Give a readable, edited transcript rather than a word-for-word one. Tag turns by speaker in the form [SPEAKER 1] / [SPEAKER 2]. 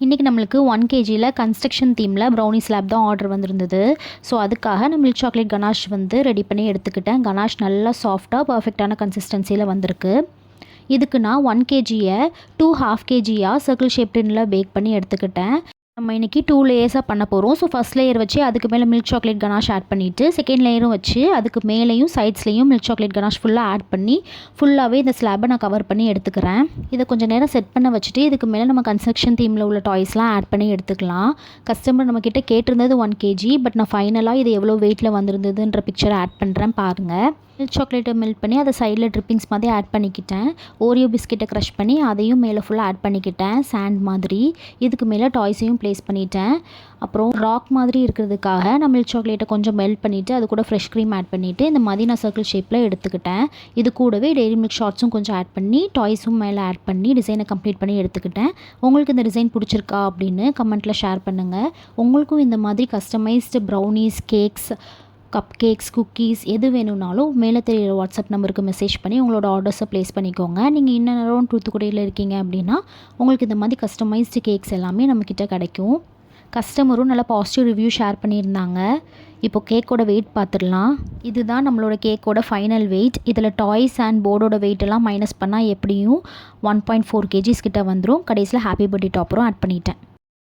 [SPEAKER 1] இன்றைக்கி நம்மளுக்கு 1 kgயில் construction தீமில் brownie slab தான் ஆர்டர் வந்திருந்தது. ஸோ அதுக்காக நான் மில்க் சாக்லேட் கனாஷ் வந்து ரெடி பண்ணி எடுத்துக்கிட்டேன். கனாஷ் நல்லா சாஃப்டாக பர்ஃபெக்டான கன்சிஸ்டன்சியில் வந்திருக்கு. இதுக்கு நான் 1 kgயை 2 1/2 kgயாக சர்க்கிள் ஷேப் டின்னில் பேக் பண்ணி எடுத்துக்கிட்டேன். நம்ம இன்றைக்கி 2 லேயர்ஸாக பண்ண போகிறோம். ஸோ ஃபஸ்ட் லேயர் வச்சு அதுக்கு மேலே மில்க் சாக்லேட் கனாஷ் ஆட் பண்ணிவிட்டு செகண்ட் லேயரும் வச்சு அதுக்கு மேலேயும் சைட்ஸ்லேயும் மில்க் சாக்லேட் கனாஷ் ஃபுல்லாக ஆட் பண்ணி ஃபுல்லாகவே இந்த ஸ்லாபை நான் கவர் பண்ணி எடுத்துக்கிறேன். இதை கொஞ்சம் நேரம் செட் பண்ண வச்சுட்டு இதுக்கு மேலே நம்ம கன்ஸ்ட்ரக்ஷன் தீமில் உள்ள டாய்ஸ்லாம் ஆட் பண்ணி எடுத்துக்கலாம். கஸ்டமர் நம்மக்கிட்ட கேட்டிருந்தது 1 kg, பட் நான் ஃபைனலாக இது எவ்வளோ வெயிட்டில் வந்திருந்ததுன்ற பிக்சரை ஆட் பண்ணுறேன் பாருங்கள். மில்க் சாக்லேட்டை மெல்ட் பண்ணி அதை சைடில் ட்ரிப்பிங்ஸ் மாதிரி ஆட் பண்ணிக்கிட்டேன். ஓரியோ பிஸ்கெட்டை க்ரஷ் பண்ணி அதையும் மேலே ஃபுல்லாக ஆட் பண்ணிக்கிட்டேன் சாண்ட் மாதிரி. இதுக்கு மேலே டாய்ஸையும் ப்ளேஸ் பண்ணிட்டேன். அப்புறம் ராக் மாதிரி இருக்கிறதுக்காக நான் மில்க் சாக்லேட்டை கொஞ்சம் மெல்ட் பண்ணிவிட்டு அது கூட ஃப்ரெஷ் க்ரீம் ஆட் பண்ணிவிட்டு இந்த மாதிரி நான் சர்க்கிள் ஷேப்பில் எடுத்துக்கிட்டேன். இது கூடவே டெய்ரி மில்க் ஷார்ட்ஸும் கொஞ்சம் ஆட் பண்ணி டாய்ஸும் மேலே ஆட் பண்ணி டிசைனை கம்ப்ளீட் பண்ணி எடுத்துக்கிட்டேன். உங்களுக்கு இந்த டிசைன் பிடிச்சிருக்கா அப்படின்னு கமெண்ட்டில் ஷேர் பண்ணுங்கள். உங்களுக்கும் இந்த மாதிரி customised brownies, cakes, cup cakes, cookies எது வேணும்னாலும் மேலே தெரியிற வாட்ஸ்அப் நம்பருக்கு மெசேஜ் பண்ணி உங்களோட ஆர்டர்ஸை ப்ளேஸ் பண்ணிக்கோங்க. நீங்கள் இன்னும் நேரம் தூத்துக்குடியில் இருக்கீங்க அப்படின்னா உங்களுக்கு இந்த மாதிரி கஸ்டமைஸ்டு கேக்ஸ் எல்லாமே நம்மக்கிட்ட கிடைக்கும். கஸ்டமரும் நல்லா பாசிட்டிவ் ரிவ்யூ ஷேர் பண்ணியிருந்தாங்க. இப்போ கேக்கோட வெயிட் பார்த்துடலாம். இதுதான் நம்மளோட கேக்கோட ஃபைனல் வெயிட். இதில் டாய்ஸ் அண்ட் போர்டோட வெயிட்டெல்லாம் மைனஸ் பண்ணால் எப்படியும் 1.4 kgs கிட்ட வந்துடும். கடைசியில் ஹாப்பி பர்த்டே டாப்பரும் ஆட் பண்ணிட்டேன்.